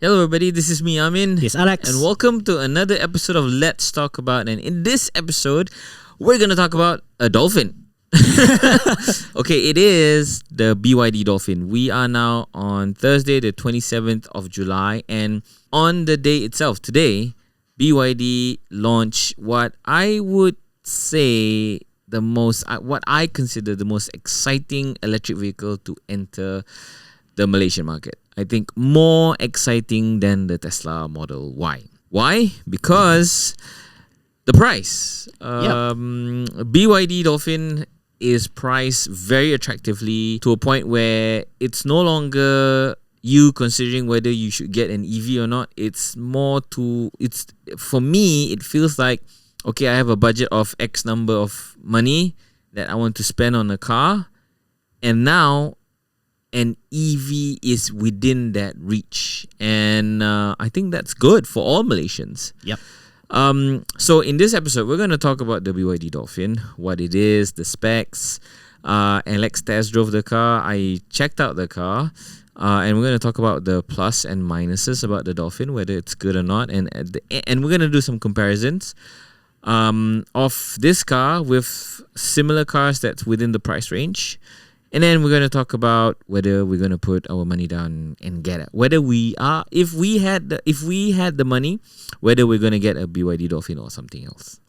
Hello everybody, this is me Amin. Yes, Alex. And welcome to another episode of Let's Talk About. And in this episode, we're going to talk about a dolphin. Okay, it is the BYD Dolphin. We are now on Thursday, the 27th of July. And on the day itself, today, BYD launched what I would say what I consider the most exciting electric vehicle to enter the Malaysian market. I think more exciting than the Tesla Model Y. Why? Because the price. BYD Dolphin is priced very attractively to a point where it's no longer you considering whether you should get an EV or not. It's for me, it feels like, okay, I have a budget of X number of money that I want to spend on a car, and now an EV is within that reach, and I think that's good for all Malaysians. Yep. So in this episode, we're going to talk about the BYD Dolphin, what it is, the specs. Alex test drove the car. I checked out the car, and we're going to talk about the plus and minuses about the Dolphin, whether it's good or not, and we're going to do some comparisons of this car with similar cars that's within the price range. And then we're going to talk about whether we're going to put our money down and get it. Whether if we had the money, whether we're going to get a BYD Dolphin or something else.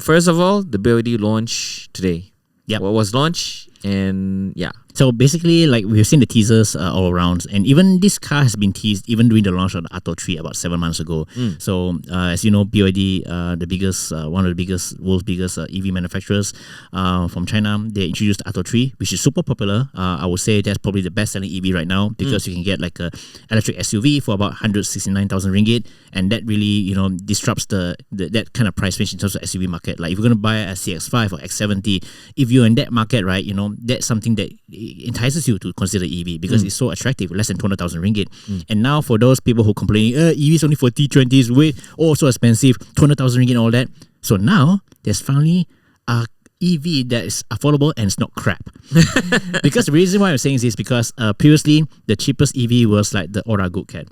First of all, the BYD launch today. Yeah. What was launched? And yeah. So basically, like we've seen the teasers all around, and even this car has been teased even during the launch of the Atto 3 about 7 months ago. So as you know, BYD, the biggest, one of the biggest, world's biggest EV manufacturers from China, they introduced the Atto 3, which is super popular. I would say that's probably the best selling EV right now because you can get like a electric SUV for about 169,000 ringgit, and that really disrupts that kind of price range in terms of SUV market. Like if you're going to buy a CX5 or X70, if you're in that market, right, that's something that entices you to consider EV because it's so attractive, less than 200,000 ringgit. And now for those people who complaining, EV is only for T20s, so expensive, 200,000 ringgit, all that. So now there's finally a EV that is affordable and it's not crap. Because the reason why I'm saying this is because previously the cheapest EV was like the Aura Good Cat.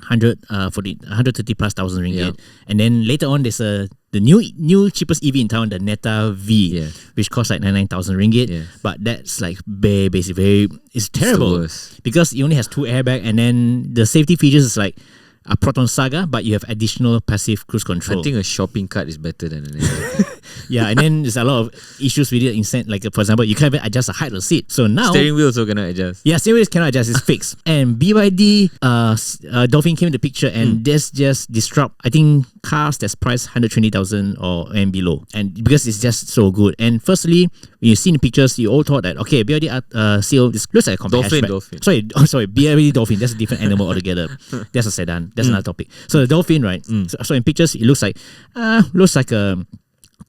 130 plus thousand ringgit, and then later on there's the new cheapest EV in town, the Neta V, which costs like 99,000 ringgit. But that's like very basic, it's terrible because it only has 2 airbags, and then the safety features is like a Proton Saga, but you have additional passive cruise control. I think a shopping cart is better than an airbag. Yeah, and then there's a lot of issues with it. Like for example, you can't even adjust the height of the seat. So now steering wheel also cannot adjust. Yeah, steering wheels cannot adjust. It's fixed. And BYD Dolphin came in the picture, and this just disrupt, I think, cars that's priced 120,000 and below. And because it's just so good. And firstly, when you see the pictures, you all thought that okay, BYD seal, this looks like a compact hatchback. Sorry, BYD Dolphin. That's a different animal altogether. That's a sedan. That's another topic. So the Dolphin, right? So in pictures, it looks like a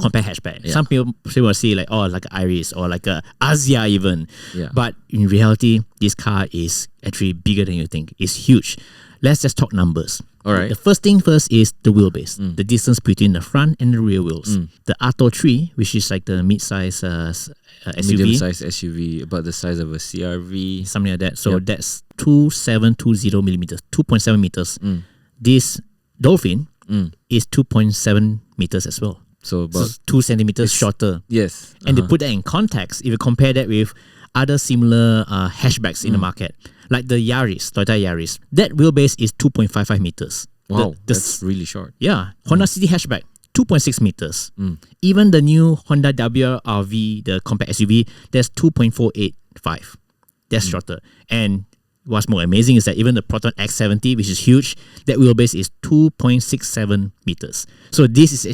compact hatchback. Some people will see like an Iris or like a Asia even. But in reality, this car is actually bigger than you think. It's huge. Let's just talk numbers. All right. The first thing first is the wheelbase, the distance between the front and the rear wheels. The Atto 3, which is like the mid-size SUV. Medium-sized SUV, about the size of a CRV. Something like that. So that's 2720 millimeters, 2.7 meters. This Dolphin is 2.7 meters as well. So about 2 centimeters shorter. Yes. And to put that in context, if you compare that with other similar hatchbacks in the market, like the Toyota Yaris, that wheelbase is 2.55 meters. Wow, that's really short. Yeah. Honda City hatchback, 2.6 meters. Even the new Honda WRV, the compact SUV, that's 2.485. That's shorter. And what's more amazing is that even the Proton X50, which is huge, that wheelbase is 2.67 meters. So this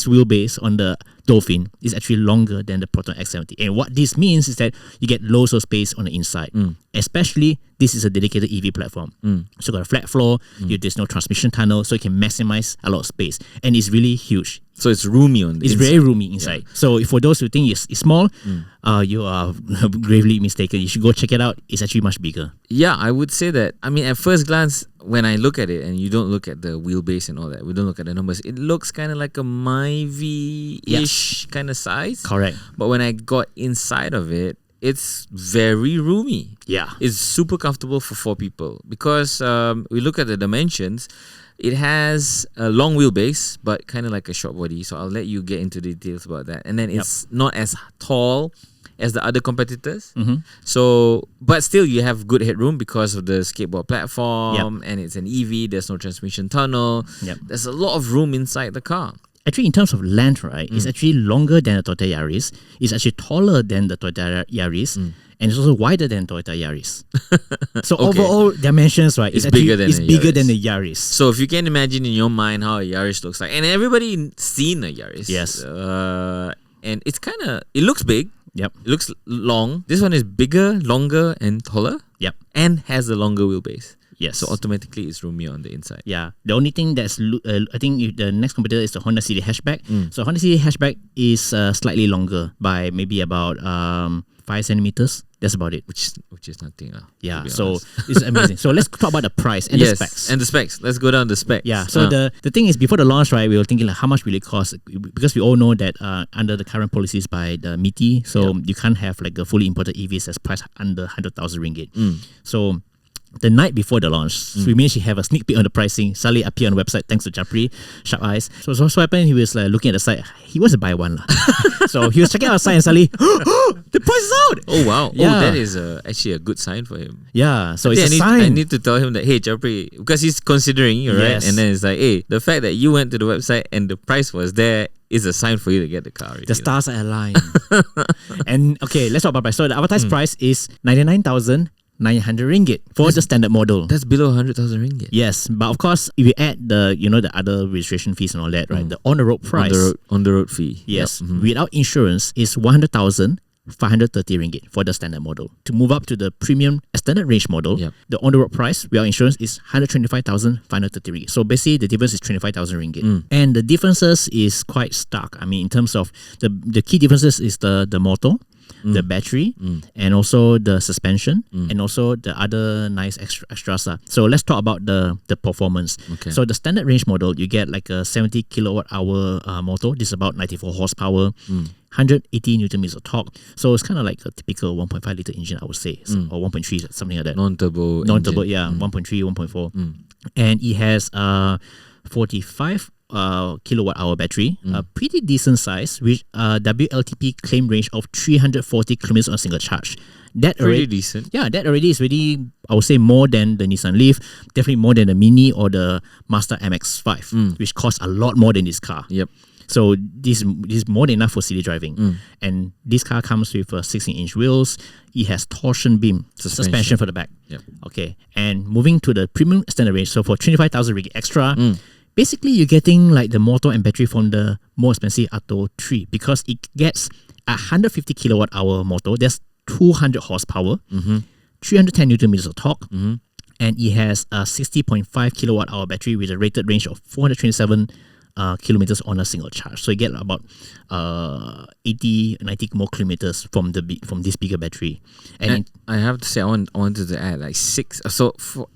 wheelbase on the Dolphin is actually longer than the Proton X70. And what this means is that you get loads of space on the inside. Especially, this is a dedicated EV platform. So got a flat floor, there's no transmission tunnel, so you can maximize a lot of space. And it's really huge. So it's roomy on the inside. It's very roomy inside. So for those who think it's small, you are gravely mistaken. You should go check it out. It's actually much bigger. Yeah, I would say that. I mean, at first glance, when I look at it, and you don't look at the wheelbase and all that, we don't look at the numbers, it looks kind of like a Myvi-ish kind of size. Correct. But when I got inside of it, it's very roomy. Yeah. It's super comfortable for 4 people because we look at the dimensions. It has a long wheelbase, but kind of like a short body. So I'll let you get into the details about that. And then it's not as tall as the other competitors. So, but still you have good headroom because of the skateboard platform, and it's an EV. There's no transmission tunnel. There's a lot of room inside the car. Actually, in terms of length, right, it's actually longer than the Toyota Yaris. It's actually taller than the Toyota Yaris. And it's also wider than Toyota Yaris. So overall dimensions, right, it's bigger than the Yaris. So if you can imagine in your mind how a Yaris looks like, and everybody seen a Yaris. Yes. And it's kind of, it looks big. Yep. It looks long. This one is bigger, longer, and taller. Yep. And has a longer wheelbase. Yes. So automatically it's roomier on the inside. Yeah. The only thing that's, I think the next competitor is the Honda City Hatchback. So Honda City Hatchback is slightly longer by maybe about 5 centimeters. That's about it. Which is nothing. Yeah. So it's amazing. So let's talk about the price and the specs. And the specs. Let's go down the specs. Yeah. So the thing is, before the launch, right, we were thinking like, how much will it cost? Because we all know that under the current policies by the MITI, so you can't have like a fully imported EVs that's priced under 100,000 ringgit. So the night before the launch, so we managed to have a sneak peek on the pricing. Suddenly appear on the website thanks to Japri, Sharp Eyes. So what happened? He was looking at the site. He was a buy one. So he was checking out the site and suddenly, the price is out. Oh wow! Yeah. Oh, that is actually a good sign for him. Yeah. So I it's a sign. I need to tell him that, hey, Japri, because he's considering you, right? Yes. And then it's like, hey, the fact that you went to the website and the price was there is a sign for you to get the car. Already, the stars are aligned. And okay, let's talk about price. So the advertised price is 99,900 ringgit for the standard model. That's below 100,000 ringgit. Yes, but of course, if you add the the other registration fees and all that, right? The on the road price, on the road fee. yes, without insurance is 100,530 ringgit for the standard model. To move up to the premium extended range model, the on the road price without insurance is 125,530 ringgit. So basically, the difference is 25,000 ringgit, and the differences is quite stark. I mean, in terms of the key differences is the motor, the battery, and also the suspension, and also the other nice extras. So let's talk about the performance. Okay. So the standard range model, you get like a 70 kilowatt hour motor. This is about 94 horsepower. 180 Newton meters of torque. So it's kind of like a typical 1.5 liter engine, I would say, or 1.3, something like that. Non-turbo. Yeah, 1.3, 1.4. And it has 45 kilowatt hour battery, a pretty decent size, with WLTP claim range of 340 kilometers on a single charge. That Pretty already decent. Yeah, that already is really, I would say, more than the Nissan Leaf, definitely more than the Mini or the Mazda MX-5, which costs a lot more than this car. Yep. So this is more than enough for city driving. And this car comes with 16-inch wheels. It has torsion beam suspension for the back. Yep. Okay. And moving to the premium extended range, so for 25,000 ringgit extra, basically you're getting like the motor and battery from the more expensive Atto 3 because it gets a 150 kilowatt hour motor. That's 200 horsepower, 310 Newton meters of torque, and it has a 60.5 kilowatt hour battery with a rated range of 427 kilometers on a single charge. So you get about 80, 90 more kilometers from this bigger battery. And I have to say, I wanted to add like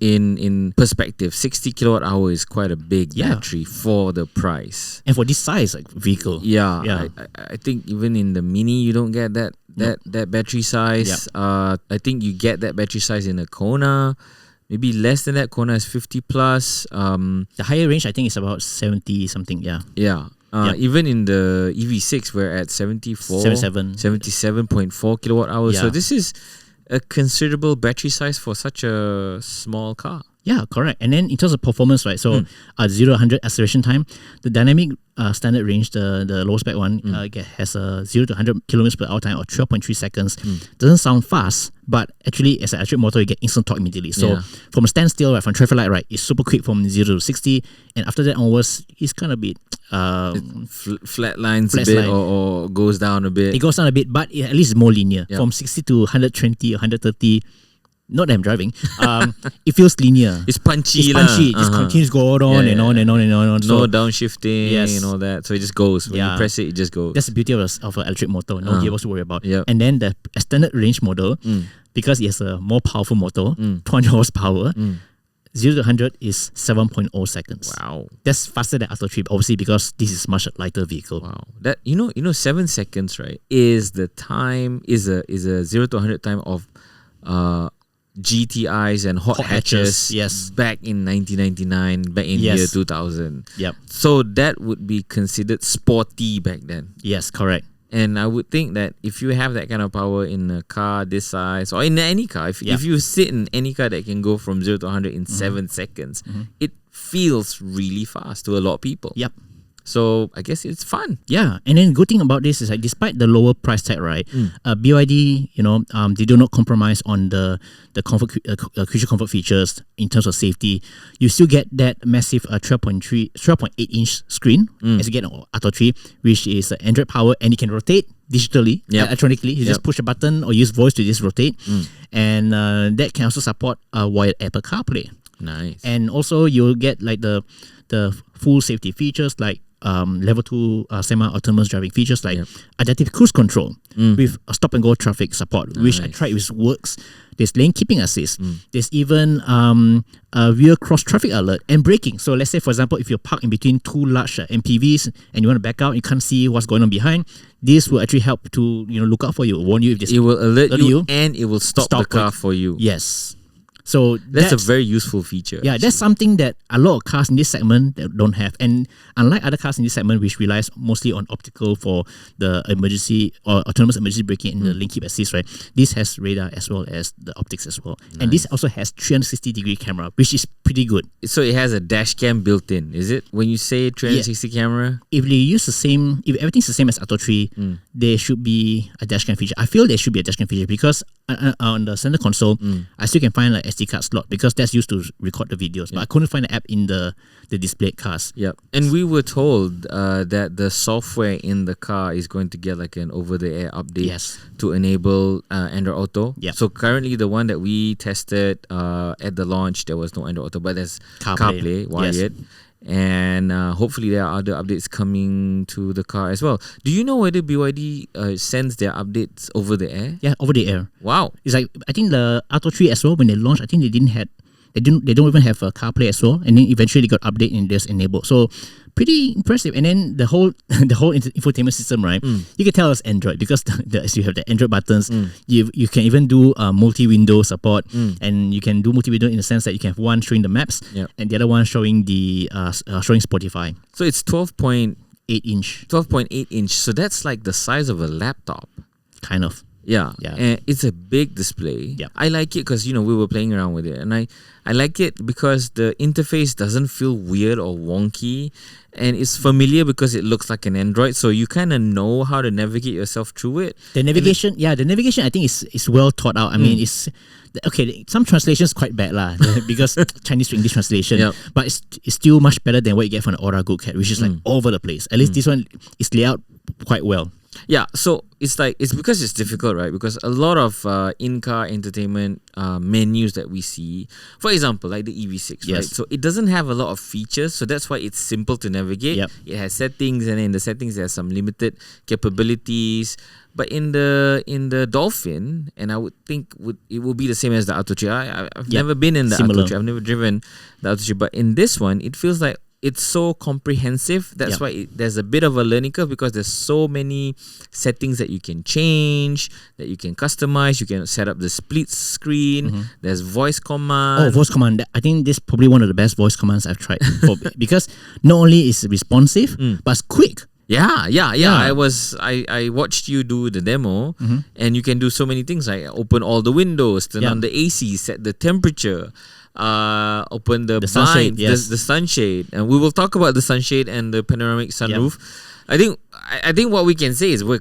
in perspective, 60 kilowatt hour is quite a big battery for the price. And for this size like vehicle. Yeah. I think even in the Mini, you don't get that battery size. I think you get that battery size in a Kona. Maybe less than that. Kona is 50 plus. The higher range, I think, is about 70 something. Yeah. Even in the EV6, we're at 77.4 kilowatt hours. Yeah. So this is a considerable battery size for such a small car. Yeah, correct. And then in terms of performance, right? So 0 to 100 acceleration time, the dynamic standard range, the low spec one, has a 0 to 100 kilometers per hour time of 12.3 seconds. Doesn't sound fast, but actually as an electric motor, you get instant torque immediately. So from a standstill, right, from traffic light, right, it's super quick from 0 to 60, and after that onwards, it's kind of a bit flatlines a bit or goes down a bit. It goes down a bit, but at least it's more linear. From 60 to 120 or 130. Not that I'm driving. It feels linear. It's punchy. It just continues going on and on and on and on. No downshifting and all that. So it just goes. When you press it, it just goes. That's the beauty of an electric motor. No gearbox to worry about. Yep. And then the extended range model, because it has a more powerful motor, 200 horsepower, 0 to 100 is 7.0 seconds. Wow. That's faster than Atto 3, obviously, because this is much lighter vehicle. Wow. That 7 seconds, right, is the time is a 0 to 100 time of GTIs and hot hatches, yes, back in 1999, back in year 2000. Yep. So that would be considered sporty back then. Yes, correct. And I would think that if you have that kind of power in a car this size, or in any car, if you sit in any car that can go from 0 to 100 in 7 seconds, it feels really fast to a lot of people. Yep. So I guess it's fun. Yeah, and then good thing about this is like despite the lower price tag, right? BYD, they do not compromise on the comfort, creature comfort features in terms of safety. You still get that massive 12.8 inch screen as you get on Atto 3, which is Android power, and it can rotate digitally, electronically. You just push a button or use voice to just rotate, and that can also support wired Apple CarPlay. Nice. And also you'll get like the full safety features like level 2 semi-autonomous driving features like adaptive cruise control with a stop and go traffic support, which I tried with works. There's lane keeping assist. There's even a rear cross traffic alert and braking. So let's say, for example, if you're parked in between two large MPVs and you want to back out, you can't see what's going on behind, this will actually help to look out for you, warn you if there's. It will alert you and it will stop the car for you. Yes. So that's a very useful feature. Yeah, that's something that a lot of cars in this segment don't have. And unlike other cars in this segment, which relies mostly on optical for the emergency or autonomous emergency braking and the lane keep assist, right? This has radar as well as the optics as well. Nice. And this also has 360-degree camera, which is pretty good. So it has a dash cam built in, is it? When you say 360 camera? If they use the same, if everything's the same as Atto 3, there should be a dash cam feature. I feel there should be a dash cam feature because on the center console, I still can find like SD card slot because that's used to record the videos. But I couldn't find the app in the displayed cars. Yep. And we were told that the software in the car is going to get like an over-the-air update to enable Android Auto. Yep. So currently the one that we tested at the launch, there was no Android Auto, but there's CarPlay wired. Yes. And hopefully there are other updates coming to the car as well. Do you know whether BYD sends their updates over the air? Yeah, over the air. Wow. It's like, I think the Atto 3 as well, when they launched, I think they don't even have a CarPlay as well, and then eventually they got update and just enabled. So pretty impressive. And then the whole infotainment system, right? You can tell it's Android because as you have the Android buttons, you can even do multi-window support, and you can do multi-window in the sense that you can have one showing the maps and the other one showing the showing Spotify. So it's 12.8 inch. 12.8 inch. So that's like the size of a laptop. Kind of. Yeah, and it's a big display. Yeah. I like it because we were playing around with it, and I like it because the interface doesn't feel weird or wonky, and it's familiar because it looks like an Android, so you kind of know how to navigate yourself through it. The navigation, the navigation I think is well thought out. I mean, it's okay. Some translations quite bad lah because Chinese to English translation, but it's still much better than what you get from the Aura Go Cat, which is like all over the place. At least this one is laid out quite well. Yeah, so it's because it's difficult, right? Because a lot of in-car entertainment menus that we see, for example, like the EV6, right? So it doesn't have a lot of features, so that's why it's simple to navigate. Yep. It has settings, and in the settings there's some limited capabilities. But in the Dolphin, and I would think it will be the same as the Atto 3. I've never been in the Atto 3. I've never driven the Atto 3, but in this one, it feels like it's so comprehensive. That's why there's a bit of a learning curve because there's so many settings that you can change, that you can customize. You can set up the split screen. There's voice command. Oh, voice command. I think this is probably one of the best voice commands I've tried because not only is it responsive, but it's quick. Yeah. I watched you do the demo, and you can do so many things like open all the windows, turn on the AC, set the temperature, open the sunshade, the sunshade, and we will talk about the sunshade and the panoramic sunroof. I think what we can say is we're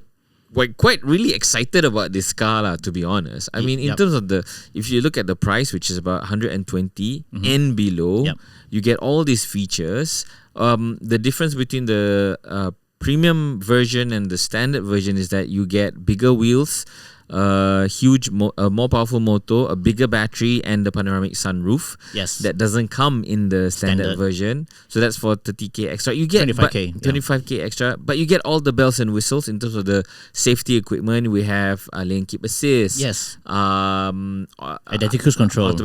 quite really excited about this car, to be honest. I mean, in terms of if you look at the price, which is about 120 and below, you get all these features. The difference between the premium version and the standard version is that you get bigger wheels, huge, more powerful motor, a bigger battery, and the panoramic sunroof. Yes. That doesn't come in the standard version. So that's for 30K extra. You get 25K. 25K extra, but you get all the bells and whistles in terms of the safety equipment. We have lane keep assist. Yes. Adaptive cruise control.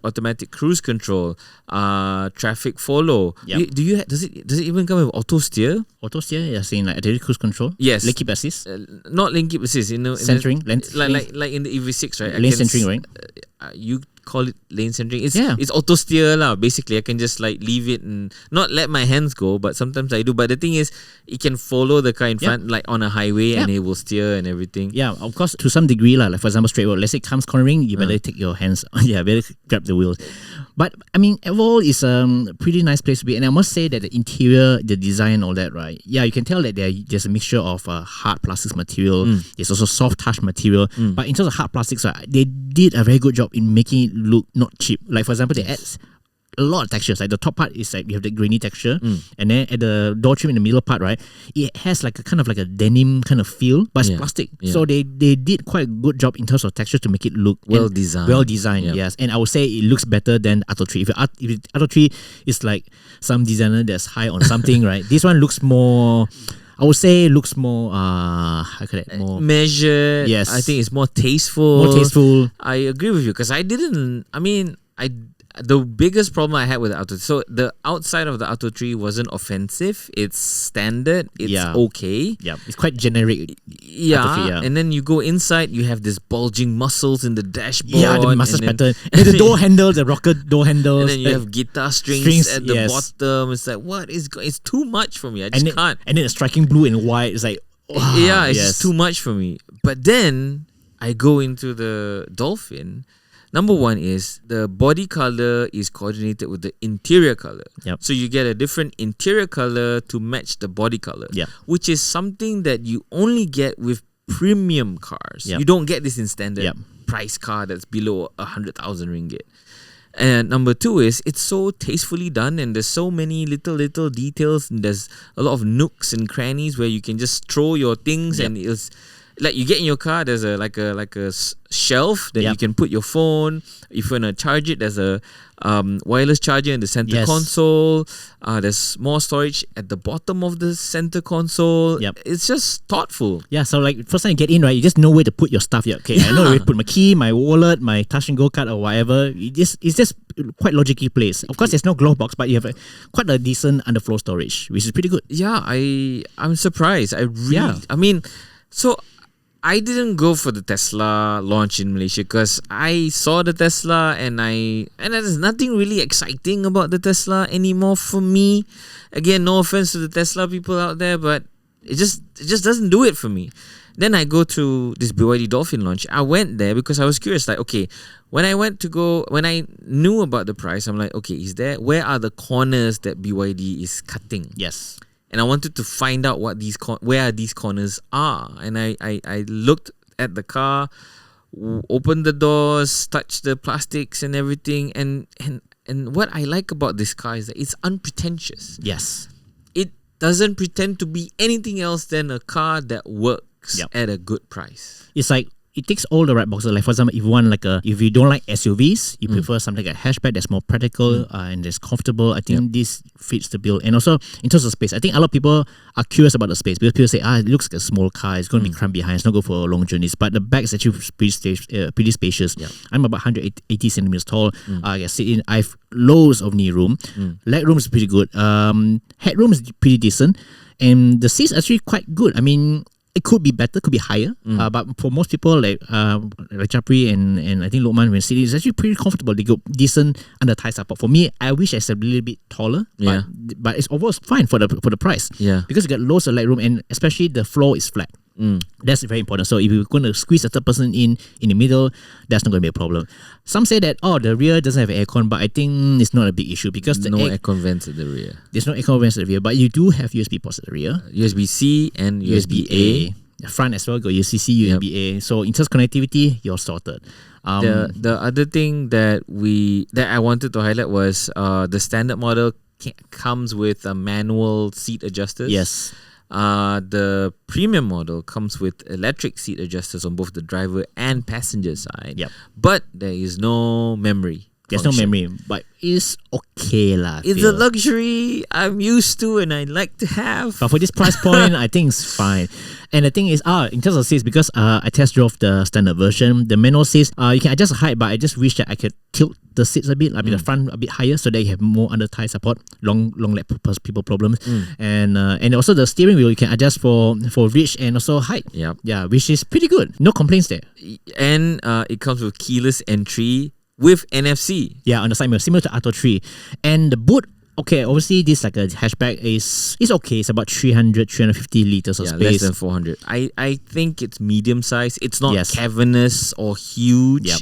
Automatic cruise control. Traffic follow. Yep. Does it even come with auto steer? Auto steer, you're saying like adaptive cruise control? Yes. Lane keep assist? Not lane keep assist. Centering? Like in the EV6, right? Lane centering, right? You call it lane centering. It's auto steer lah. Basically, I can just like leave it and not let my hands go, but sometimes I do. But the thing is, it can follow the car in front, like on a highway, and it will steer and everything. Yeah, of course, to some degree lah. Like for example, straight road. Let's say it comes cornering, you better take your hands. Better grab the wheels. But I mean, overall, is a pretty nice place to be. And I must say that the interior, the design, all that, right? Yeah, you can tell that there's a mixture of hard plastics material. There's also soft touch material. But in terms of hard plastics, right, they did a very good job in making it look not cheap. Like for example, they add a lot of textures. Like the top part is like you have the grainy texture, and then at the door trim in the middle part, right, it has like a kind of like a denim kind of feel, but it's plastic. So they did quite a good job in terms of texture to make it look well designed. Well designed, yes. And I would say it looks better than Atto 3. If Atto 3 is like some designer that's high on something, right? This one looks more. I would say it looks more more measured. Yes, I think it's more tasteful. More tasteful. I agree with you because the biggest problem I had with the Atto, so the outside of the Atto 3 wasn't offensive. It's standard. It's okay. Yeah, it's quite generic. Yeah, and then you go inside, you have this bulging muscles in the dashboard. Yeah, the massage pattern. And the door handle, the rocker door handles. And then you have guitar strings at the bottom. It's like, what is it's too much for me. I just can't. And then the striking blue and white. It's like, wow, it's just too much for me. But then I go into the Dolphin. Number one is the body color is coordinated with the interior color. Yep. So you get a different interior color to match the body color, which is something that you only get with premium cars. You don't get this in standard price car that's below 100,000 ringgit. And number two is it's so tastefully done, and there's so many little details, and there's a lot of nooks and crannies where you can just throw your things, and it's like you get in your car, there's a shelf that you can put your phone. If you want to charge it, there's a wireless charger in the center console. There's more storage at the bottom of the center console. It's just thoughtful. Yeah, so like first time you get in, right, you just know where to put your stuff. I know where to put my key, my wallet, my touch and go card or whatever. It's just quite logically placed. Of course, there's no glove box, but you have quite a decent underfloor storage, which is pretty good. Yeah, I'm surprised. I mean, so I didn't go for the Tesla launch in Malaysia because I saw the Tesla and there's nothing really exciting about the Tesla anymore for me. Again, no offense to the Tesla people out there, but it just doesn't do it for me. Then I go to this BYD Dolphin launch. I went there because I was curious. Like, okay, when I knew about the price, I'm like, okay, where are the corners that BYD is cutting? Yes. And I wanted to find out where these corners are. And I looked at the car, opened the doors, touched the plastics and everything. And what I like about this car is that it's unpretentious. Yes. It doesn't pretend to be anything else than a car that works at a good price. It's like it ticks all the right boxes. Like for example, if you don't like SUVs, you prefer something like a hatchback that's more practical and that's comfortable. I think this fits the bill. And also in terms of space, I think a lot of people are curious about the space because people say, it looks like a small car. It's going to be cramped behind. It's not good for long journeys. But the back is actually pretty spacious. I'm about 180 centimeters tall. I sit in. I have loads of knee room. Leg room is pretty good. Headroom is pretty decent, and the seats are actually quite good. I mean, it could be better, could be higher, but for most people like Chapri and I think Lokman when sitting, it's actually pretty comfortable. They go decent under thigh support. For me, I wish I was a little bit taller, but it's overall fine for the price. Because you get loads of leg room, and especially the floor is flat. That's very important. So if you're going to squeeze a third person in the middle, that's not going to be a problem. Some say that the rear doesn't have aircon, but I think it's not a big issue because no aircon vents at the rear. There's no aircon vents at the rear, but you do have USB ports at the rear. USB-C and USB-A. The front as well, got USB-C, USB-A. So in terms of connectivity, you're sorted. The other thing that I wanted to highlight was the standard model comes with a manual seat adjusters. Yes. The premium model comes with electric seat adjusters on both the driver and passenger side. Yep. But there is no memory. There's function. no memory, but it's okay lah. It's a luxury I'm used to and I like to have. But for this price point, I think it's fine. And the thing is, in terms of seats, because I test drove the standard version, the manual seats, you can adjust the height, but I just wish that I could tilt the seats a bit, the front a bit higher, so that you have more under thigh support, long leg people problems, and also the steering wheel you can adjust for reach and also height. Yep. Yeah, which is pretty good. No complaints there. And it comes with keyless entry with NFC. Yeah, on the side mirror, similar to Atto 3. And the boot, okay, obviously this like a hatchback is okay. It's about 350 liters of space. Less than 400. I think it's medium size. It's not Yes. cavernous or huge. Yep.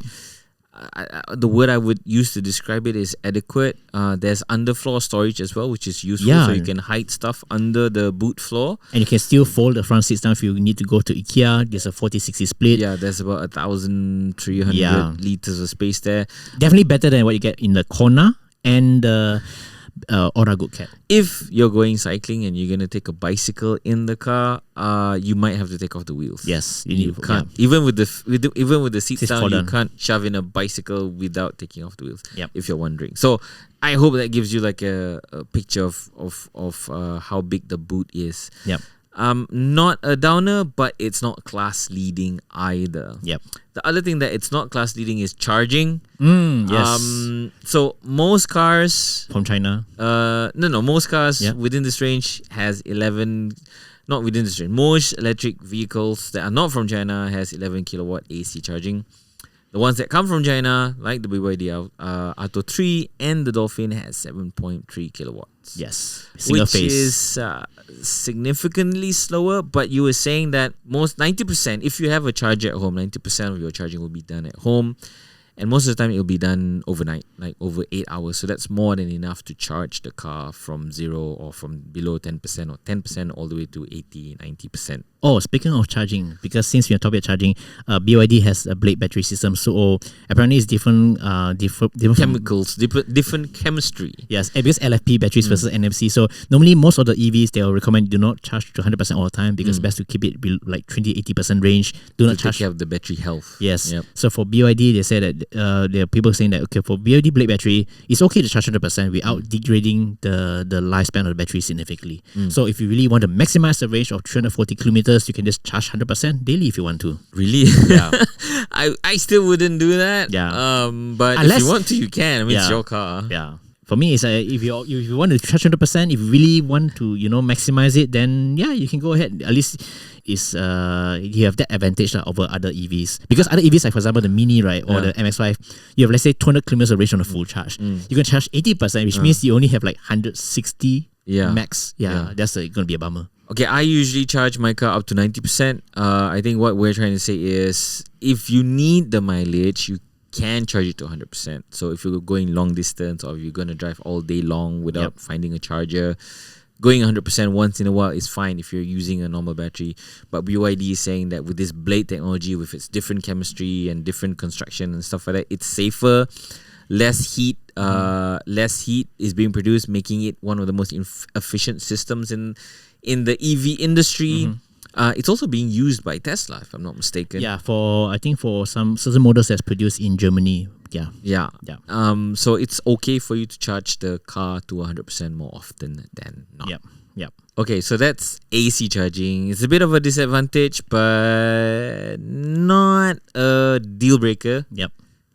The word I would use to describe it is adequate. There's underfloor storage as well, which is useful. Yeah. So you can hide stuff under the boot floor. And you can still fold the front seats down if you need to go to IKEA. There's a 40-60 split. Yeah, there's about 1,300 liters of space there. Definitely better than what you get in the Kona and the Aura Good Cat. If you're going cycling and you're gonna take a bicycle in the car, you might have to take off the wheels. Yes, You can't even with the seats Seats down. fall You down. can't shove in a bicycle without taking off the wheels. Yep. If you're wondering, so I hope that gives you like a picture of how big the boot is. Yep. Not a downer, but it's not class leading either. Yep. The other thing that it's not class leading is charging. Yes. So most cars, From China. most cars Yeah. within this range has 11. Not within this range. Most electric vehicles that are not from China has 11 kilowatt AC charging. The ones that come from China, like the BYD Atto 3 and the Dolphin, has 7.3 kilowatts. Yes. Single Which phase. is significantly slower, but you were saying that most 90%, if you have a charger at home, 90% of your charging will be done at home. And most of the time, it'll be done overnight, like over 8 hours. So that's more than enough to charge the car from 0 or from below 10% or 10% all the way to 80, 90%. Oh, speaking of charging, because since we're talking about charging, BYD has a blade battery system. So apparently it's different Chemicals, different chemistry. Yes, because LFP batteries versus NMC. So normally most of the EVs, they'll recommend do not charge to 100% all the time because it's best to keep it like 20-80% range. Do not To take charge. care of the battery health. Yes. Yep. So for BYD, they say that there are people saying that okay, for BYD blade battery, it's okay to charge 100% without degrading the lifespan of the battery significantly. So if you really want to maximize the range of 340 kilometers, you can just charge 100% daily if you want to. Really? Yeah. I still wouldn't do that. Yeah. But Unless- if you want to, you can. I mean, it's Yeah. your car. Yeah. For me, it's if you want to charge 100%, if you really want to maximize it, then yeah, you can go ahead. At least you have that advantage over other EVs, because other EVs like for example the Mini, right, or the MX-5, you have let's say 200 kilometers of range on a full charge. You can charge 80%, which means you only have like 160 max. Yeah. That's going to be a bummer. Okay, I usually charge my car up to 90%. I think what we're trying to say is if you need the mileage, you can charge it to 100%. So if you're going long distance or if you're going to drive all day long without finding a charger, going 100% once in a while is fine if you're using a normal battery. But BYD is saying that with this blade technology, with its different chemistry and different construction and stuff like that, it's safer. Less heat is being produced, making it one of the most efficient systems in the EV industry. It's also being used by Tesla, if I'm not mistaken. Yeah, I think for some certain models that's produced in Germany. Yeah. So it's okay for you to charge the car to 100% more often than not. Yep. Okay, so that's AC charging. It's a bit of a disadvantage, but not a deal breaker. Yep.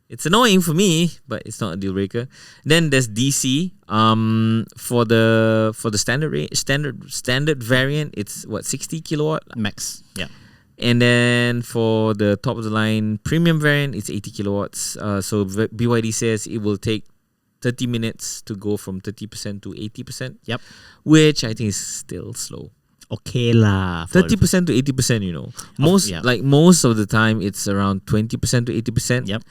It's annoying for me, but it's not a deal breaker. Then there's DC. For the standard variant, it's 60 kilowatt Max. Yeah. and then for the top of the line premium variant, it's 80 kilowatts. So BYD says it will take 30 minutes to go from 30% to 80%. Yep. Which I think is still slow. Okay lah. 30% to 80%, most of the time it's around 20% to 80%. Yep.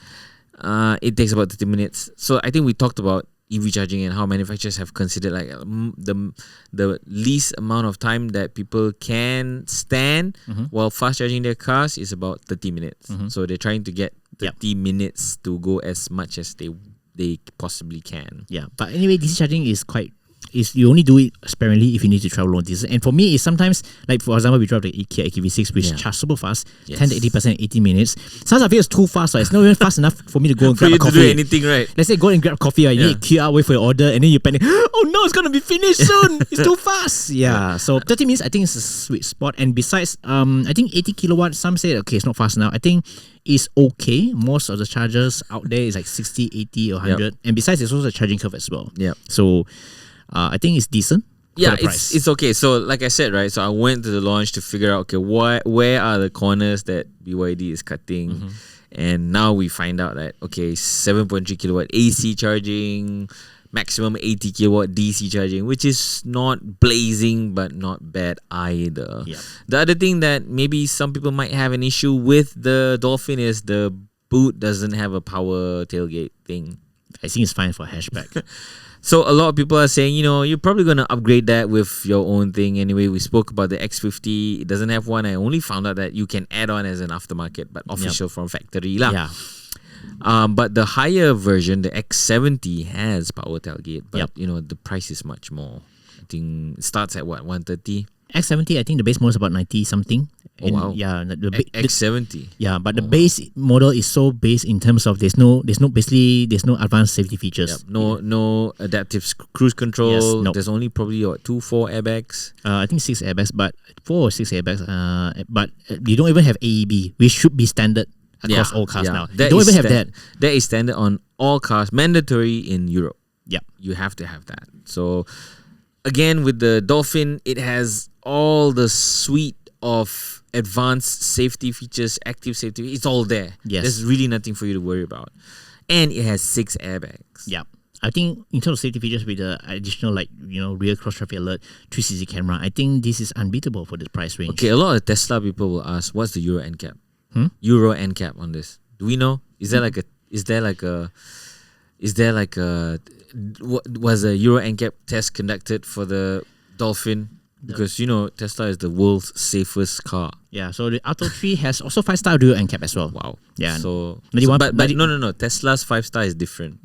It takes about 30 minutes. So I think we talked about EV charging and how manufacturers have considered like the least amount of time that people can stand while fast charging their cars is about 30 minutes. So they're trying to get 30 minutes to go as much as they possibly can. Yeah, but anyway, DC charging is quite is you only do it sparingly if you need to travel long distance. And for me, it's sometimes, like for example, we drive the Kia EV6, which charge super fast, 10 to 80% in 80 minutes. Sometimes I feel it's too fast. It's not even fast enough for me to go and grab a coffee. For you to do anything, right? Let's say go and grab coffee, right? You need to queue out, wait for your order, and then you panic. Oh no, it's gonna be finished soon. It's too fast. Yeah. So 30 minutes, I think it's a sweet spot. And besides, I think 80 kilowatt. Some say okay, it's not fast enough. I think it's okay. Most of the chargers out there is like 60, 80, or 100. And besides, there's also a charging curve as well. Yeah. So I think it's decent. Yeah, it's okay. So like I said, right, so I went to the launch to figure out, okay, where are the corners that BYD is cutting, and now we find out that, okay, 7.3 kilowatt AC charging, maximum 80 kilowatt DC charging, which is not blazing but not bad either. Yeah. The other thing that maybe some people might have an issue with the Dolphin is the boot doesn't have a power tailgate thing. I think it's fine for hatchback. So a lot of people are saying, you're probably going to upgrade that with your own thing. Anyway, we spoke about the X50. It doesn't have one. I only found out that you can add on as an aftermarket, but official from factory lah. Yeah. But the higher version, the X70, has power tailgate, but the price is much more. I think it starts at what, 130? X70, I think the base model is about 90 something. Oh, wow. Yeah, X70. Yeah, but the base model is so base in terms of there's no advanced safety features. Yep. No adaptive cruise control. Yes, no. There's only probably 4 airbags. I think 6 airbags, but 4 or 6 airbags. But you don't even have AEB, which should be standard across all cars now. You don't even have that. That is standard on all cars, mandatory in Europe. Yeah, you have to have that. So again, with the Dolphin, it has all the suite of advanced safety features, active safety. It's all there. Yes. There's really nothing for you to worry about. And it has 6 airbags. Yeah. I think in terms of safety features with the additional rear cross traffic alert, 360 camera, I think this is unbeatable for this price range. Okay, a lot of Tesla people will ask, what's the Euro NCAP? Euro NCAP on this. Do we know? Was a Euro NCAP test conducted for the Dolphin? Because Tesla is the world's safest car. Yeah, so the Atto 3 has also 5-star Euro NCAP as well. Wow. Yeah. But no. Tesla's 5-star is different.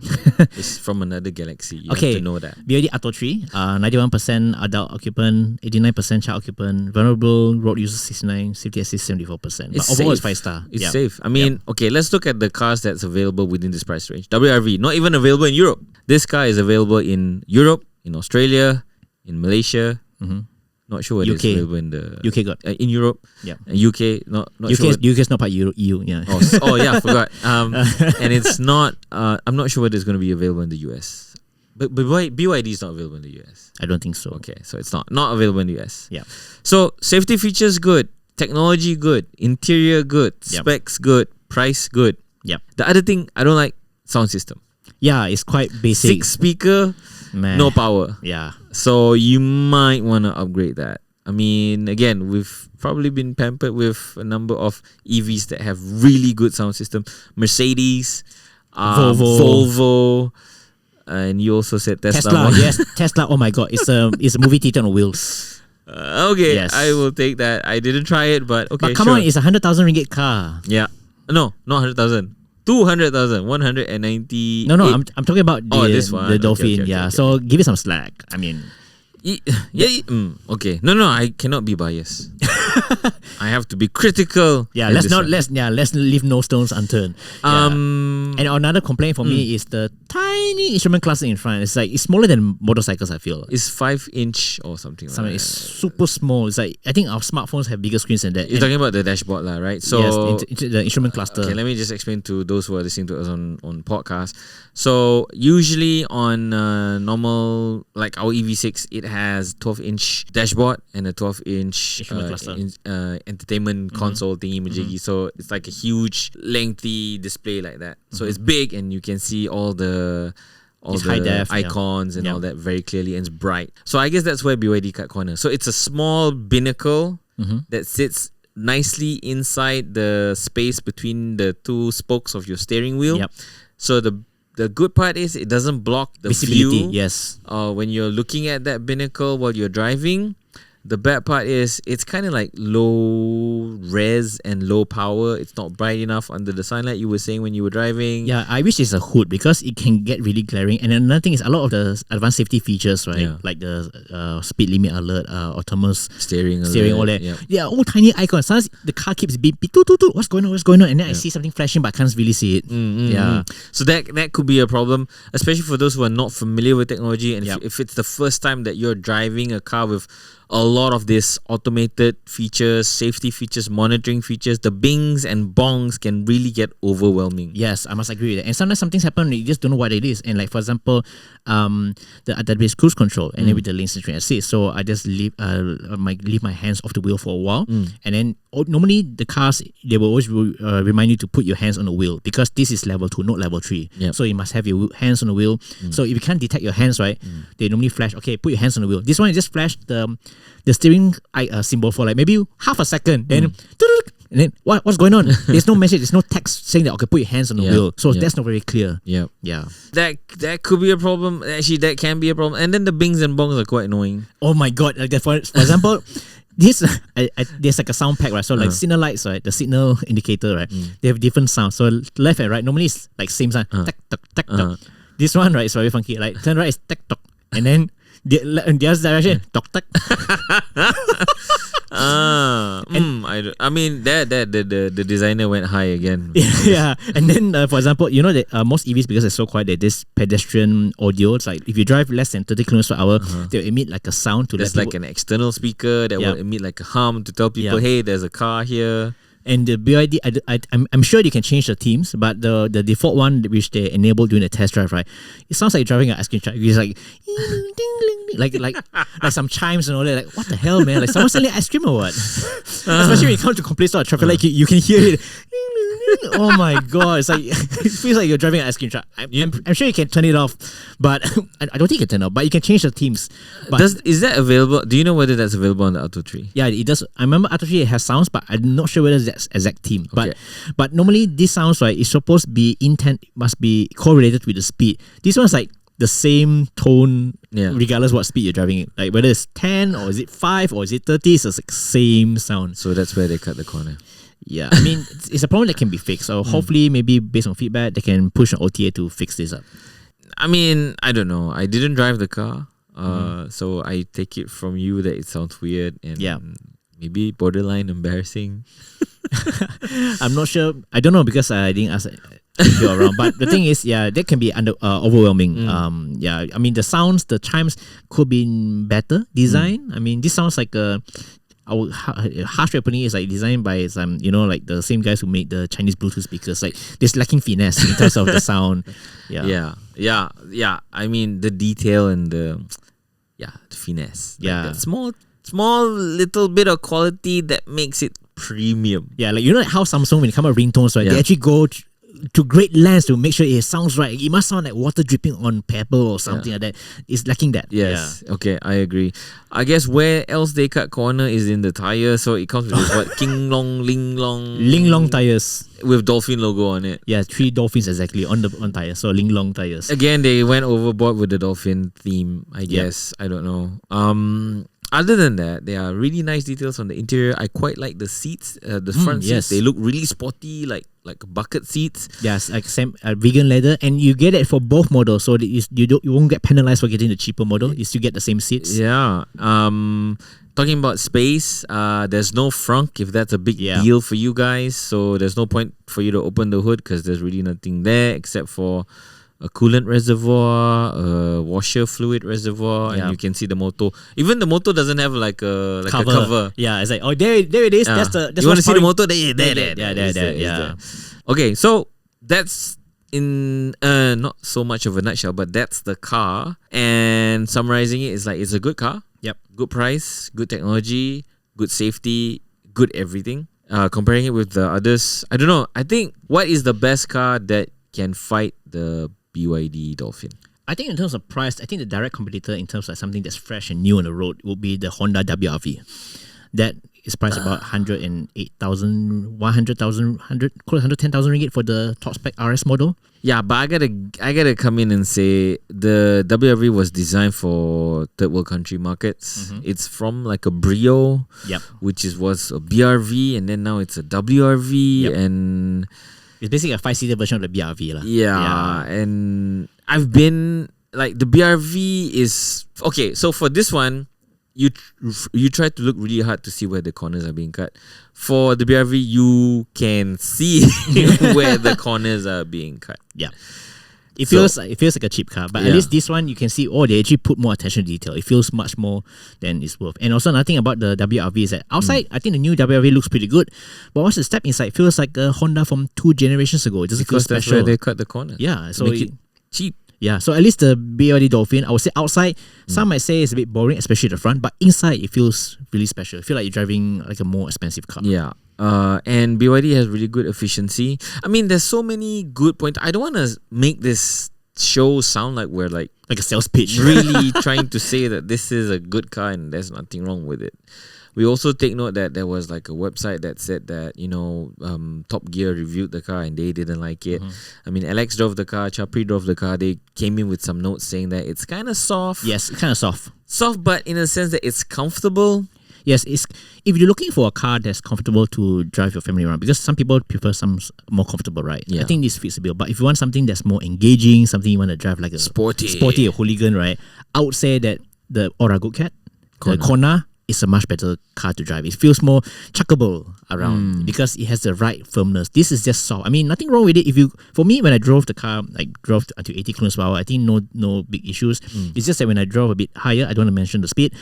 It's from another galaxy. You have to know that. BYD Atto 3, 91% adult occupant, 89% child occupant, vulnerable road user 69, safety assist 74%. But overall it's 5-star. It's safe. I mean, okay, let's look at the cars that's available within this price range. WRV, not even available in Europe. This car is available in Europe, in Australia, in Malaysia. Not sure whether it's available in the UK got in Europe. Yeah, UK not sure. UK is not part EU. Yeah. Oh yeah, forgot. And it's not. I'm not sure whether it's going to be available in the US. But BYD is not available in the US. I don't think so. Okay, so it's not available in the US. Yeah. So safety features good, technology good, interior good, specs good, price good. Yep. The other thing I don't like, sound system. Yeah, it's quite basic. 6 speaker, no power. Yeah. So you might want to upgrade that. I mean, again, we've probably been pampered with a number of EVs that have really good sound system. Mercedes, Volvo, and you also said Tesla. Yes, Tesla. Oh my God, it's a movie theater on wheels. Okay, yes. I will take that. I didn't try it, but okay. But come on, it's 100,000 ringgit car. Yeah. No, not 100,000. 200,000, 190. No, I'm talking about this one. The Dolphin. Okay. So give it some slack. I mean, okay. No, I cannot be biased. I have to be critical. Yeah, let's leave no stones unturned. And another complaint for me is the tiny instrument cluster in front. It's smaller than motorcycles, I feel. It's 5-inch or something. It's super small. It's like I think our smartphones have bigger screens than that. You're talking about the dashboard, right? So yes, the instrument cluster. Okay, let me just explain to those who are listening to us on podcast. So usually on normal, like our EV6, it has 12-inch dashboard and a 12-inch entertainment console thingy majiggy. So it's like a huge lengthy display like that. So it's big and you can see all the high def, icons and all that very clearly, and it's bright. So I guess that's where BYD cut corner. So it's a small binnacle that sits nicely inside the space between the 2 spokes of your steering wheel. Yep. So the good part is it doesn't block the visibility. view. Yes. When you're looking at that binnacle while you're driving, The bad part is it's kind of like low res and low power. It's not bright enough under the sunlight. You were saying when you were driving. Yeah, I wish it's a hood because it can get really glaring. And another thing is a lot of the advanced safety features, right? Like the speed limit alert, autonomous steering all that. Yep. Yeah, all tiny icons. Sometimes the car keeps beeping, toot, toot, toot, what's going on? And then I see something flashing, but I can't really see it. Yeah. So that could be a problem, especially for those who are not familiar with technology. And if it's the first time that you're driving a car with a lot of this automated features, safety features, monitoring features, the bings and bongs can really get overwhelming. Yes, I must agree with that. And sometimes something's happened, you just don't know what it is. And like, for example, the database cruise control and then with the lane centering assist. So I just leave my hands off the wheel for a while. And then normally the cars, they will always remind you to put your hands on the wheel because this is level 2, not level 3. Yep. So you must have your hands on the wheel. So if you can't detect your hands, right, they normally flash, okay, put your hands on the wheel. This one, just flash the steering symbol for like maybe half a second. Then, and then what's going on? There's no message, there's no text saying that, okay, put your hands on the wheel. So that's not very clear. Yeah. That could be a problem. Actually, that can be a problem. And then the bings and bongs are quite annoying. Oh my god! Like for example, this there's like a sound pack, right? So like signal lights, right? The signal indicator, right? They have different sounds. So left and right normally it's like same sound. Tack tack tack tack. This one, right, is very funky. Like turn right is tack tack, and then the other direction tack tack. I mean the designer went high again. Yeah, and then for example, you know that most EVs, because they're so quiet, there's this pedestrian audio. It's like if you drive less than 30 kilometers per hour, they'll emit like a sound to There's like an external speaker that will emit like a hum to tell people, hey, there's a car here. And the BYD, I'm sure you can change the themes, but the default one which they enabled during the test drive, right? It sounds like you're driving an ice cream truck. It's like like some chimes and all that. Like, what the hell, man? Like someone selling ice cream or what? Especially when you come to complete store traffic light, you can hear it. Oh my god! It's like it feels like you're driving an ice cream truck. I'm sure you can turn it off, but I don't think you can turn it off. But you can change the themes. But is that available? Do you know whether that's available on the Auto 3? Yeah, it does. I remember Auto 3 has sounds, but I'm not sure whether that's exact theme. Okay. But normally these sounds, right, is supposed to be must be correlated with the speed. This one's like the same tone, regardless what speed you're driving it. Like whether it's 10 or is it 5 or is it 30, it's the same sound. So that's where they cut the corner. Yeah, I mean, it's a problem that can be fixed. So hopefully, maybe based on feedback, they can push an OTA to fix this up. I mean, I don't know. I didn't drive the car, so I take it from you that it sounds weird and maybe borderline embarrassing. I'm not sure. I don't know because I didn't ask you around. But the thing is, that can be overwhelming. I mean, the sounds, the chimes could be better design. I mean, this sounds like a. Our harsh opening is like designed by some, like the same guys who made the Chinese Bluetooth speakers. Like there's lacking finesse in terms of the sound. Yeah. I mean the detail and the finesse. Yeah, like that small little bit of quality that makes it premium. Yeah, like like how Samsung, when it comes to ringtones, right? They actually go to great lengths to make sure it sounds right. It must sound like water dripping on pebble or something like that. It's lacking that. Yes. Yeah. Okay, I agree. I guess where else they cut corner is in the tire. So it comes with this, what, King Long, Ling Long. Ling Long tires. With Dolphin logo on it. Yeah, 3 dolphins exactly on tires. So Ling Long tires. Again, they went overboard with the dolphin theme, I guess. I don't know. Other than that, there are really nice details on the interior. I quite like the seats, the front seats. They look really sporty, like bucket seats. Yes, like vegan leather, and you get it for both models, so that you won't get penalized for getting the cheaper model. You still get the same seats. Yeah. Talking about space, there's no frunk if that's a big deal for you guys. So there's no point for you to open the hood because there's really nothing there except for a coolant reservoir, a washer fluid reservoir, and you can see the motor. Even the motor doesn't have like a cover. Yeah, it's like, oh, there it is. That's you want to see the motor? There. Okay, so that's in not so much of a nutshell, but that's the car. And summarizing it is like it's a good car. Yep. Good price, good technology, good safety, good everything. Comparing it with the others, I don't know. I think what is the best car that can fight the BYD Dolphin? I think in terms of price, I think the direct competitor in terms of something that's fresh and new on the road will be the Honda WRV. That is priced about 108,000, 100,000, 110,000 ringgit for the top spec RS model. Yeah, but I gotta come in and say the WRV was designed for third world country markets. It's from like a Brio, which was a BRV, and then now it's a WRV, and it's basically a 5-seater version of the BRV lah. Yeah, and I've been like the BRV is okay. So for this one, you try to look really hard to see where the corners are being cut. For the BRV, you can see where the corners are being cut. Yeah. It feels like a cheap car, but at least this one you can see, they actually put more attention to detail. It feels much more than it's worth. And also another thing about the WRV is that outside, I think the new WRV looks pretty good, but once you step inside, it feels like a Honda from 2 generations ago. It doesn't feel special. That's where they cut the corners. Yeah, so make it cheap. Yeah, so at least the BYD Dolphin, I would say outside, some might say it's a bit boring, especially the front, but inside it feels really special. I feel like you're driving like a more expensive car. Yeah. And BYD has really good efficiency. I mean, there's so many good points. I don't want to make this show sound like we're like a sales pitch. Really trying to say that this is a good car and there's nothing wrong with it. We also take note that there was like a website that said that, Top Gear reviewed the car and they didn't like it. I mean, Alex drove the car, Chapri drove the car. They came in with some notes saying that it's kind of soft. Yes, it's kind of soft. Soft, but in a sense that it's comfortable. Yes, if you're looking for a car that's comfortable to drive your family around, because some people prefer some more comfortable, right? Yeah. I think this fits the bill. But if you want something that's more engaging, something you want to drive like a sporty or hooligan, right? I would say that the Aura Good Cat, the Kona, is a much better car to drive. It feels more chuckable around because it has the right firmness. This is just soft. I mean, nothing wrong with it. For me, when I drove the car, I drove until 80 kilometers per hour. I think no big issues. It's just that when I drove a bit higher, I don't want to mention the speed.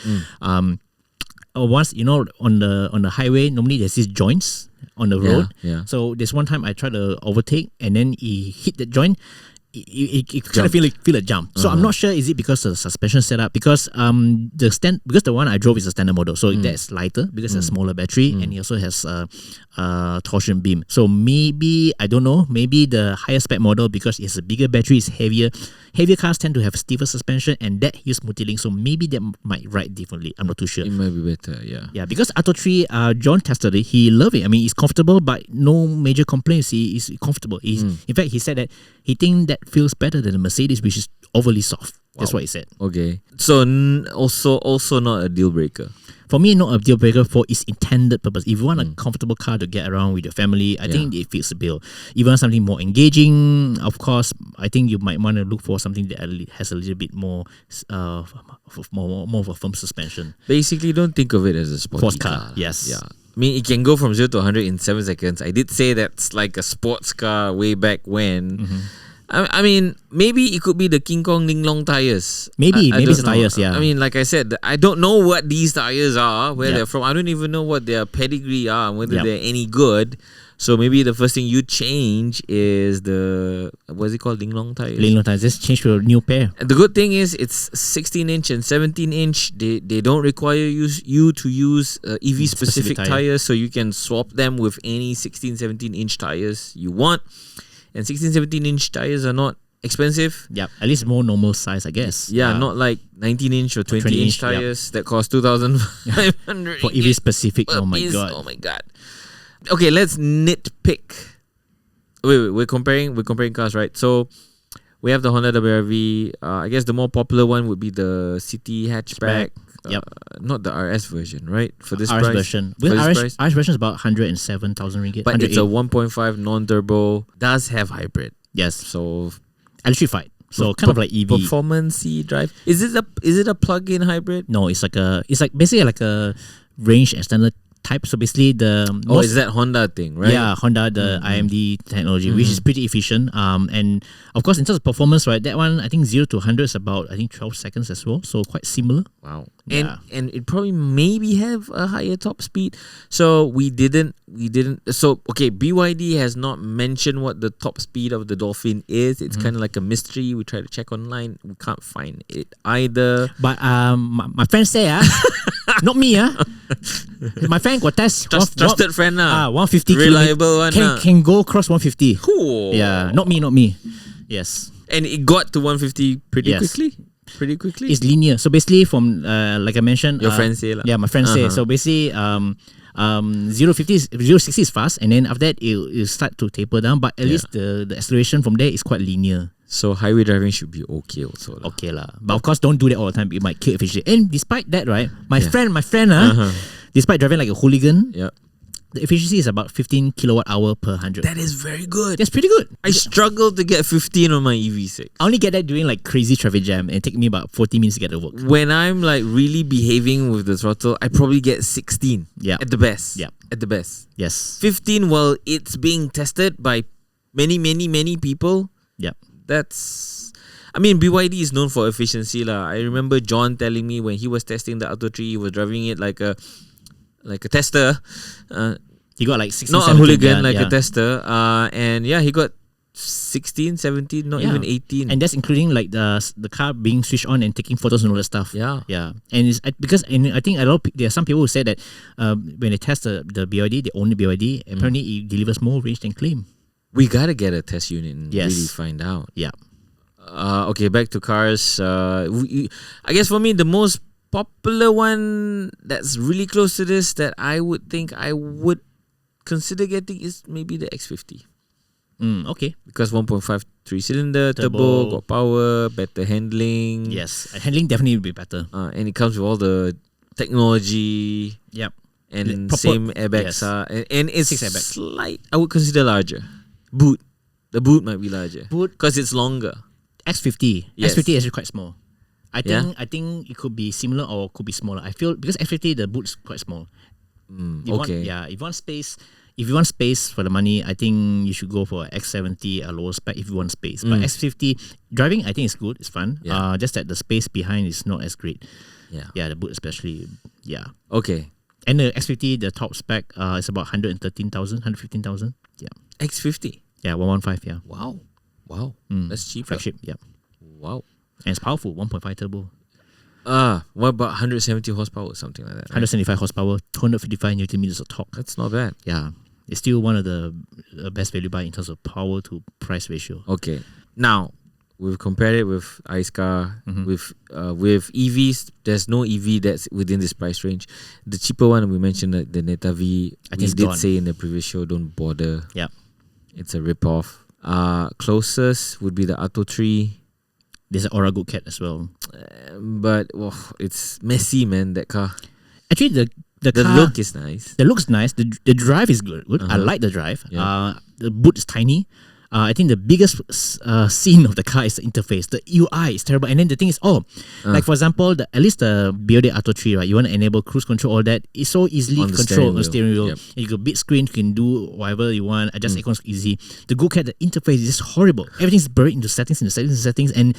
Once on the highway, normally there's these joints on the road. Yeah. So there's one time I tried to overtake, and then he hit the joint. It kind of feel a jump. So I'm not sure, is it because of the suspension setup? Because because the one I drove is a standard model, so that's lighter because it's a smaller battery, and it also has a torsion beam. So maybe, I don't know, maybe the higher spec model, because it's a bigger battery, is heavier. Heavier cars tend to have stiffer suspension, and that use multi-link, so maybe that might ride differently. I'm not too sure. It might be better, yeah. Yeah, because Atto 3, John tested it. He loved it. I mean, it's comfortable, but no major complaints. It's comfortable. In fact, he said that he thinks that feels better than the Mercedes, which is overly soft. That's what he said. Okay. So also not a deal breaker. For me, not a deal breaker for its intended purpose. If you want a comfortable car to get around with your family, I think it fits the bill. If you want something more engaging, of course, I think you might want to look for something that has a little bit more of a firm suspension. Basically, don't think of it as a sports car. Yes. Yeah. I mean, it can go from 0 to 100 in 7 seconds. I did say that's like a sports car way back when. I mean, maybe it could be the King Kong Ning Long tires. Maybe it's tires, yeah. I mean, like I said, I don't know what these tires are, where they're from. I don't even know what their pedigree are, and whether they're any good. So maybe the first thing you change is the, what's it called, Ling Long tires. Ling Long tires, just change to a new pair. And the good thing is it's 16-inch and 17-inch. They don't require you to use EV specific tires, so you can swap them with any 16, 17-inch tires you want. And 16, 17-inch tires are not expensive. Yeah, at least more normal size, I guess. Yeah, not like 19-inch or 20-inch tires that cost 2,500 for EV specific. Oh my god. Okay, let's nitpick. Wait, we're comparing cars, right? So we have the Honda WRV. I guess the more popular one would be the City Hatchback. Not the RS version, right? For this RS price. Version. RS version is about 107,000 ringgit. But it's a 1.5 non-turbo. Does have hybrid. Yes. So electrified. So kind of like EV. Performance-y drive. Is it a plug-in hybrid? No, it's basically like a range extender type. So basically is that Honda thing, right? Yeah, Honda, the IMD technology, which is pretty efficient. And of course, in terms of performance, right, that one, I think 0 to 100 is about, 12 seconds as well. So quite similar. Wow. And it probably maybe have a higher top speed. So we didn't. So, okay, BYD has not mentioned what the top speed of the Dolphin is. It's kind of like a mystery. We try to check online. We can't find it either. But my friend say, not me, my friend got test. Trusted friend, 150 reliable one. Can go across 150. Cool. Yeah, not me. Yes. And it got to 150 pretty quickly? pretty quickly. It's linear. So basically, from like I mentioned, Your friends say lah. Yeah, my friends say. So basically, 0-60 is fast, and then after that it'll start to taper down. But at least the acceleration from there is quite linear. So highway driving should be okay also. Okay lah. But of course, don't do that all the time. It might kill efficiency. And despite that, right, my friend, despite driving like a hooligan, the efficiency is about 15 kilowatt hour per 100. That is very good. That's pretty good. I struggle to get 15 on my EV6. I only get that during like crazy traffic jam, and it take me about 40 minutes to get to work. When I'm like really behaving with the throttle, I probably get 16. Yeah. At the best. Yeah. At the best. Yes. 15, well, it's being tested by many people. Yeah. That's... I mean, BYD is known for efficiency lah. I remember John telling me when he was testing the Auto 3, he was driving it like a tester. He got like 16, not 17, a hooligan, a tester. And yeah, he got 16, 17, not even 18. And that's including like the car being switched on and taking photos and all that stuff. Yeah. Yeah. And it's because I think there are some people who say that when they test the BYD, the only BYD, apparently it delivers more range than claim. We gotta get a test unit and really find out. Yeah. Okay, back to cars. I guess for me, the most popular one that's really close to this that I would think I would consider getting is maybe the X50. Okay. Because 1.5 3-cylinder, turbo, got power, better handling. Yes, handling definitely will be better. And it comes with all the technology. Yep. And proper, same airbags. And it's 6 airbags. slight. I would consider larger. Boot. The boot might be larger. Boot. Because it's longer. X50. Yes. X50 is actually quite small. I think it could be similar or could be smaller. I feel because X50 the boot's quite small. If you want space for the money, I think you should go for X70, a lower spec if you want space. But X50 driving, I think it's good, it's fun. Yeah. Just that the space behind is not as great. Yeah. Yeah, the boot especially. Yeah. Okay. And the X50, the top spec is about 113,000, 115,000. Yeah. X50. Yeah, 115. Yeah. Wow. That's cheap. Flagship. Yeah. Wow. And it's powerful, 1.5 turbo. What about 170 horsepower or something like that? Right? 175 horsepower, 255 Newton meters of torque. That's not bad. Yeah. It's still one of the best value buy in terms of power to price ratio. Okay. Now, we've compared it with ICE car. With EVs, there's no EV that's within this price range. The cheaper one we mentioned, the Neta V, we did say in the previous show, don't bother. Yeah. It's a rip-off. Closest would be the Atto 3. There's an Aura Good Cat as well. But it's messy, man, that car. Actually, the car, look is nice. The look's nice. The drive is good. I like the drive. Yeah. The boot is tiny. I think the biggest scene of the car is the interface. The UI is terrible. And then the thing is, like for example, at least the BYD Atto 3, right? You want to enable cruise control, all that. It's so easily controlled on the steering wheel. Yep. You got big screen, you can do whatever you want. Adjust icons easy. The Go Cat, the interface is just horrible. Everything's buried into settings, and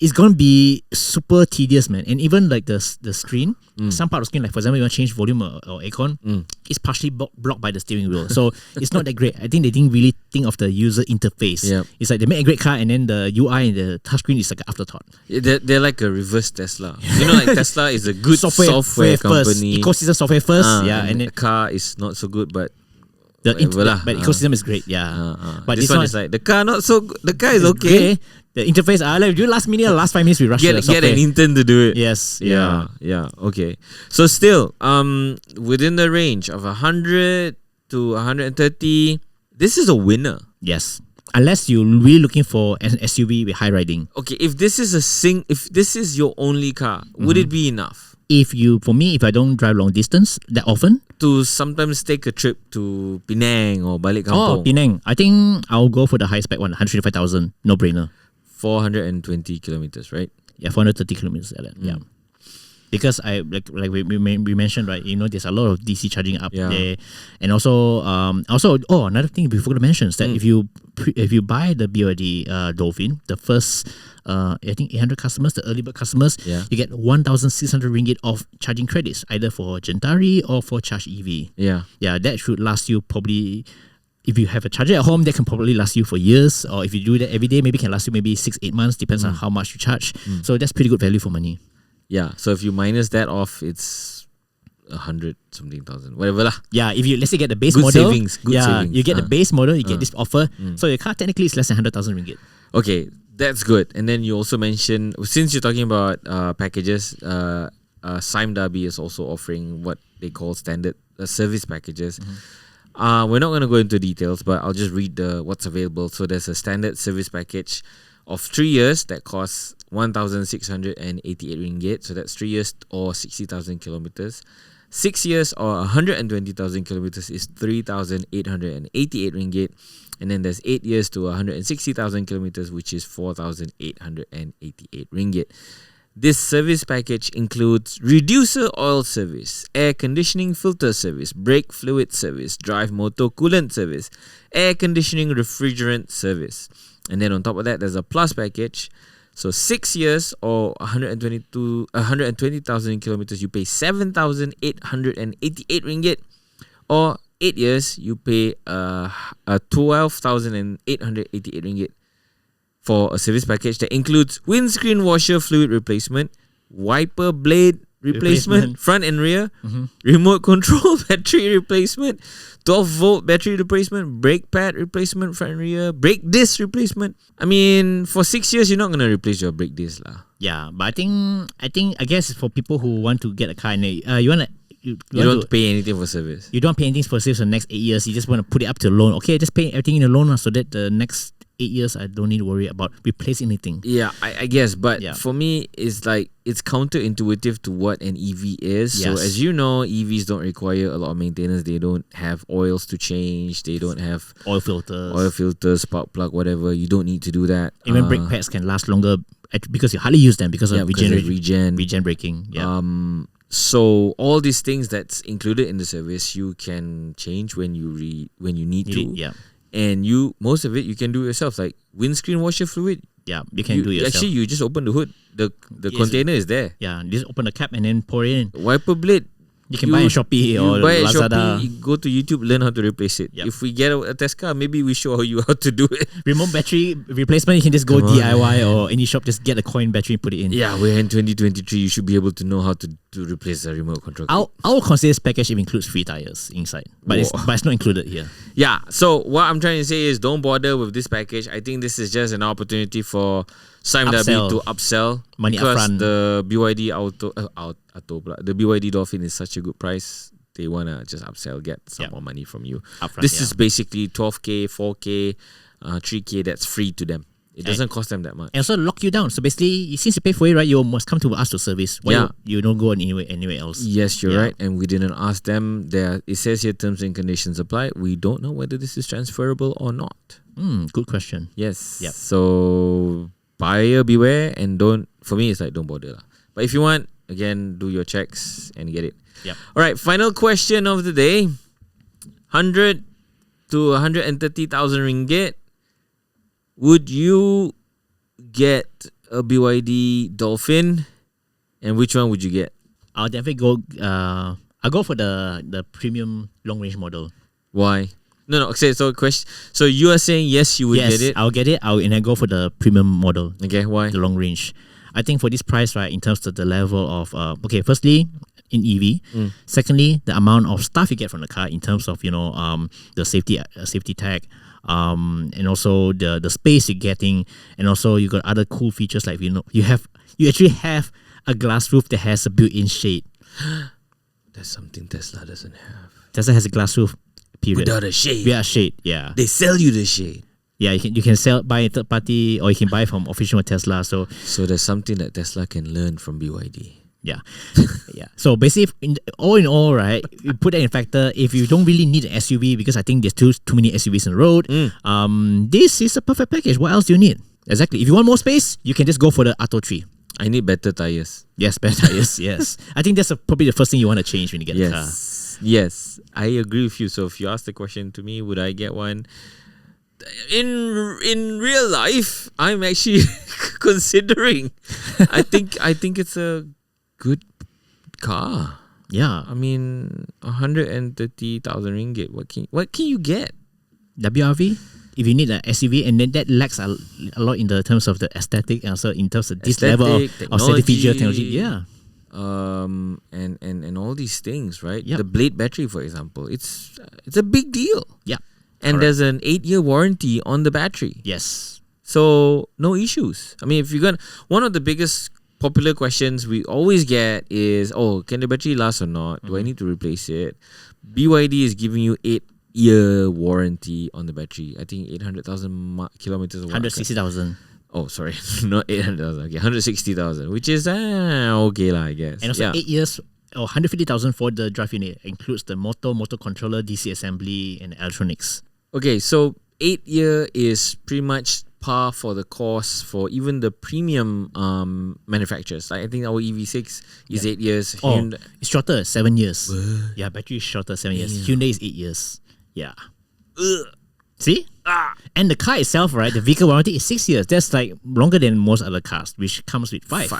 it's gonna be super tedious, man. And even like the screen, some part of the screen, like for example, you want to change volume or aircon, it's partially blocked by the steering wheel. So it's not that great. I think they didn't really think of the user interface. Yep. It's like they make a great car and then the UI and the touchscreen is like an afterthought. They're like a reverse Tesla. You know, like Tesla is a good software company. Ecosystem software first. And the car is not so good, but but ecosystem is great. Yeah. But this one is like the car not so good. The car is okay. Great. The interface, like do last 5 minutes we rush the software. Get an intern to do it. Yes. Yeah. Okay. So still, within the range of 100 to 130, this is a winner. Yes. Unless you're really looking for an SUV with high riding. Okay, if this is your only car, would it be enough? If I don't drive long distance that often, to sometimes take a trip to Penang or balik kampung. Penang. I think I'll go for the high spec one, 135,000, no brainer. 420 kilometers, right? Yeah, 430 kilometers. Yeah. Because we mentioned, right, there's a lot of DC charging up there, and also another thing we forgot to mention is that if you buy the BYD Dolphin, the first I think 800 customers, the early bird customers, you get 1,600 ringgit of charging credits, either for Gentari or for Charge EV. Yeah, that should last you probably. If you have a charger at home, that can probably last you for years, or if you do that every day, maybe can last you maybe 6-8 months, depends on how much you charge. So that's pretty good value for money. Yeah, so if you minus that off, it's 100-something thousand, whatever lah. Yeah, if you let's say get the base good model, savings, savings. You get the base model, you get this offer. So your car technically is less than 100,000 ringgit. Okay, That's good. And then you also mentioned, since you're talking about packages, Sime Darby is also offering what they call standard service packages. We're not going to go into details, but I'll just read what's available. So there's a standard service package of 3 years that costs 1,688 ringgit. So that's 3 years or 60,000 kilometers. 6 years or 120,000 kilometers is 3,888 ringgit. And then there's 8 years to 160,000 kilometers, which is 4,888 ringgit. This service package includes reducer oil service, air conditioning filter service, brake fluid service, drive motor coolant service, air conditioning refrigerant service. And then on top of that, there's a plus package. So 6 years or 120,000 kilometers, you pay 7,888 ringgit. Or 8 years, you pay 12,888 ringgit. For a service package that includes windscreen washer fluid replacement, wiper blade replacement, front and rear, remote control battery replacement, 12-volt battery replacement, brake pad replacement, front and rear, brake disc replacement. I mean, for 6 years, you're not going to replace your brake disc lah. Yeah, but I guess for people who want to get a car and you want to... You don't pay anything for service. You don't pay anything for service for the next 8 years. You just want to put it up to a loan. Okay, just pay everything in a loan so that the next 8 years I don't need to worry about replacing anything. Yeah, I guess. But for me, it's like it's counterintuitive to what an EV is. Yes. So as you know, EVs don't require a lot of maintenance. They don't have oils to change. They don't have oil filters, spark plug, whatever. You don't need to do that. Even brake pads can last longer because you hardly use them because of regen braking. Yeah. So all these things that's included in the service, you can change when you need to. Yeah. And most of it you can do yourself, like windscreen washer fluid. Yeah, you can do it yourself. Actually, you just open the hood. The container is there. Yeah, just open the cap and then pour it in. Wiper blade. You can buy in Shopee or Lazada. You go to YouTube, learn how to replace it. If we get a test car, maybe we show you how to do it. Remote battery replacement, you can just go DIY or any shop, just get a coin battery and put it in. Yeah, we're in 2023. You should be able to know how to replace the remote control. I'll consider this package if it includes 3 tires inside, but it's not included here. Yeah, so what I'm trying to say is don't bother with this package. I think this is just an opportunity for Sime Darby to upsell money because upfront. The BYD the BYD Dolphin is such a good price. They wanna just upsell, get some more money from you. Upfront, this is basically 12K, 4K, 3K. That's free to them. It doesn't cost them that much. And also lock you down. So basically, since you pay for it, right, you must come to us to service. Why you don't go anywhere else? Yes, you're right. And we didn't ask them. It says here terms and conditions apply. We don't know whether this is transferable or not. Good question. Yes. Yep. So buyer beware, and for me, it's like don't bother lah. But if you want, again, do your checks and get it. Yep. All right, final question of the day. 100 to 130,000 ringgit. Would you get a BYD Dolphin? And which one would you get? I'll definitely go. I'll go for the premium long range model. Why? No. Okay, so you are saying yes, you would get it? I'll get it. And I go for the premium model. Okay, why? The long range. I think for this price, right, in terms of the level of firstly, in EV. Secondly, the amount of stuff you get from the car in terms of the safety tag. And also the space you're getting, and also you got other cool features like you actually have a glass roof that has a built-in shade. That's something Tesla doesn't have. Tesla has a glass roof. Period. Without a shade. Without a shade. Yeah. They sell you the shade. Yeah, you can buy a third party, or you can buy from official Tesla. So there's something that Tesla can learn from BYD. Yeah. Yeah. So basically, all in all, right, you put that in factor. If you don't really need an SUV, because I think there's too many SUVs on the road, this is a perfect package. What else do you need? Exactly. If you want more space, you can just go for the Atto 3. I need better tires. Yes, better tires. Yes. I think that's probably the first thing you want to change when you get a car. Yes, I agree with you. So if you ask the question to me, would I get one? In real life, I'm actually considering. I think it's a good car. Yeah. I mean, 130,000 ringgit. What can you get? WRV? If you need an SUV, and then that lacks a lot in the terms of the aesthetic, and also in terms of this level of safety feature technology. Yeah. And all these things, right? Yep. The blade battery, for example, it's a big deal. Yeah. And there's an 8-year warranty on the battery. Yes. So no issues. I mean, if you're gonna, one of the biggest popular questions we always get is, oh, can the battery last or not? Do I need to replace it? BYD is giving you 8-year warranty on the battery. I think 800,000 kilometers. 160,000. Oh, sorry, not 800,000. Okay, 160,000, which is okay lah, I guess. And also 8 years or 150,000 for the drive unit. Includes the motor controller, DC assembly, and electronics. Okay, so 8-year is pretty much par for the course for even the premium manufacturers. Like I think our EV6 is 8 years. Oh, it's shorter, 7 years. Yeah, battery is shorter, 7 years. Hyundai is 8 years. Yeah. See? And the car itself, right? The vehicle warranty is 6 years. That's like longer than most other cars, which comes with 5.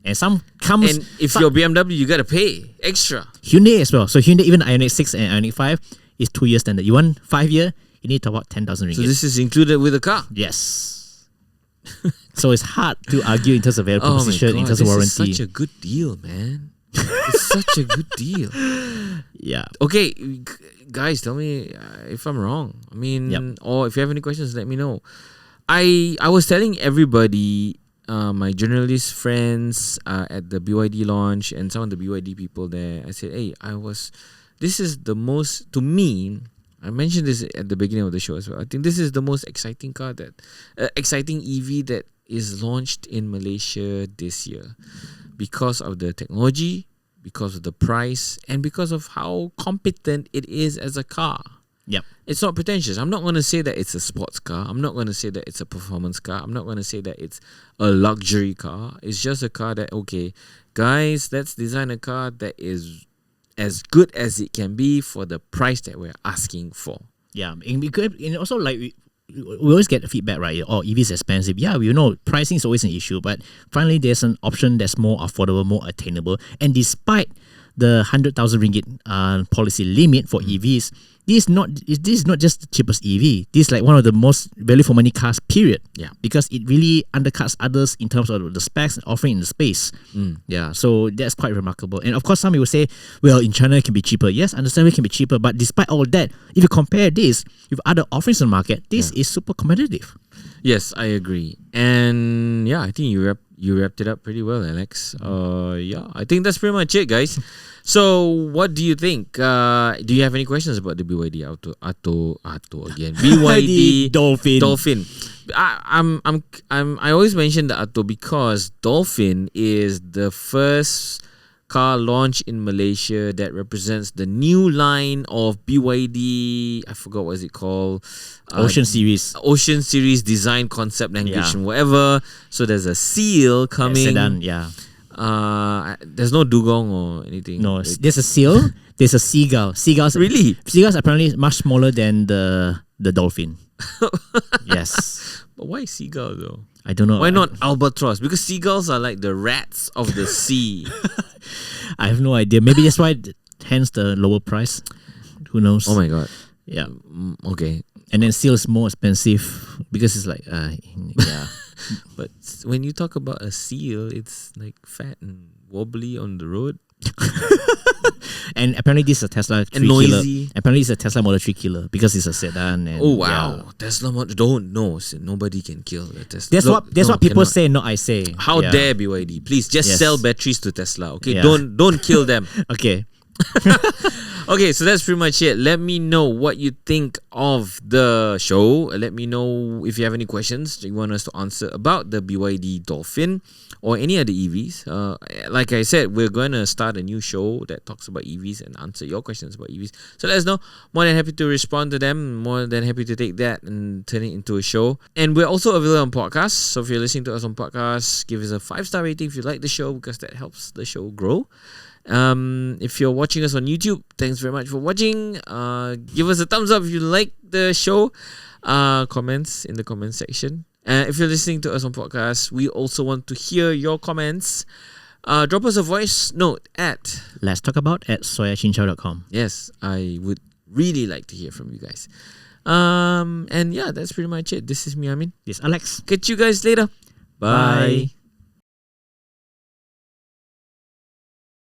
And some comes. And if you're BMW, you gotta pay extra. Hyundai as well. So Hyundai, even Ioniq 6 and Ioniq 5 is 2 years standard. You want 5 year, you need to top up 10,000 ringgit. So this is included with the car. Yes. So it's hard to argue in terms of value proposition, in terms of warranty. This is such a good deal, man. It's such a good deal. Yeah. Okay, guys, tell me if I'm wrong. I mean, or if you have any questions, let me know. I was telling everybody, my journalist friends at the BYD launch and some of the BYD people there, I said, hey, this is the most, to me, I mentioned this at the beginning of the show as well. I think this is the most exciting exciting EV that is launched in Malaysia this year because of the technology, because of the price, and because of how competent it is as a car. Yep. It's not pretentious. I'm not going to say that it's a sports car. I'm not going to say that it's a performance car. I'm not going to say that it's a luxury car. It's just a car that, okay, guys, let's design a car that is as good as it can be for the price that we're asking for. Yeah, and also like we always get feedback, right? Oh, EV is expensive. Yeah, we know pricing is always an issue, but finally there's an option that's more affordable, more attainable. And despite the 100,000 ringgit policy limit for EVs, this is not just the cheapest EV. This is like one of the most value for money cars, period. Yeah. Because it really undercuts others in terms of the specs and offering in the space. Yeah. So that's quite remarkable. And of course, some people say, well, in China it can be cheaper. Yes, understand it can be cheaper. But despite all that, if you compare this with other offerings in the market, this is super competitive. Yes, I agree. And yeah, I think you wrapped it up pretty well, Alex. Yeah, I think that's pretty much it, guys. So, what do you think? Do you have any questions about the BYD Auto again? BYD Dolphin. I always mention the Auto because Dolphin is the first car launch in Malaysia that represents the new line of BYD. I forgot what is it called. Ocean Series design concept language and whatever. So there's a seal coming. Sedan, yeah. There's no dugong or anything. No, there's a seal. There's a seagull. Seagulls apparently much smaller than the dolphin. Yes. But why seagull though? I don't know. Why not albatross? Because seagulls are like the rats of the sea. I have no idea. Maybe that's why, hence the lower price. Who knows? Oh my god. Yeah. Okay. And then seal is more expensive because it's like, yeah. But when you talk about a seal, it's like fat and wobbly on the road. And apparently this is a Tesla 3 and noisy. killer. Apparently it's a Tesla Model 3 killer because it's a sedan. And oh wow, Tesla Model, don't know. Nobody can kill the Tesla. That's what people say, not I say. How dare BYD? Please just sell batteries to Tesla. Okay, don't kill them. Okay. Okay, so that's pretty much it. Let me know what you think of the show. Let me know if you have any questions you want us to answer about the BYD Dolphin or any other EVs. Like I said, we're going to start a new show that talks about EVs and answer your questions about EVs. So let us know. More than happy to respond to them. More than happy to take that and turn it into a show. And we're also available on podcasts. So if you're listening to us on podcasts, give us a 5-star rating if you like the show because that helps the show grow. If you're watching us on YouTube, thanks very much for watching. Give us a thumbs up if you like the show. Comments in the comment section. If you're listening to us on podcasts, we also want to hear your comments. Drop us a voice note at Let's Talk About at soyachinchao.com. Yes, I would really like to hear from you guys. And yeah, that's pretty much it. This is me, Amin. This is Alex. Catch you guys later. Bye.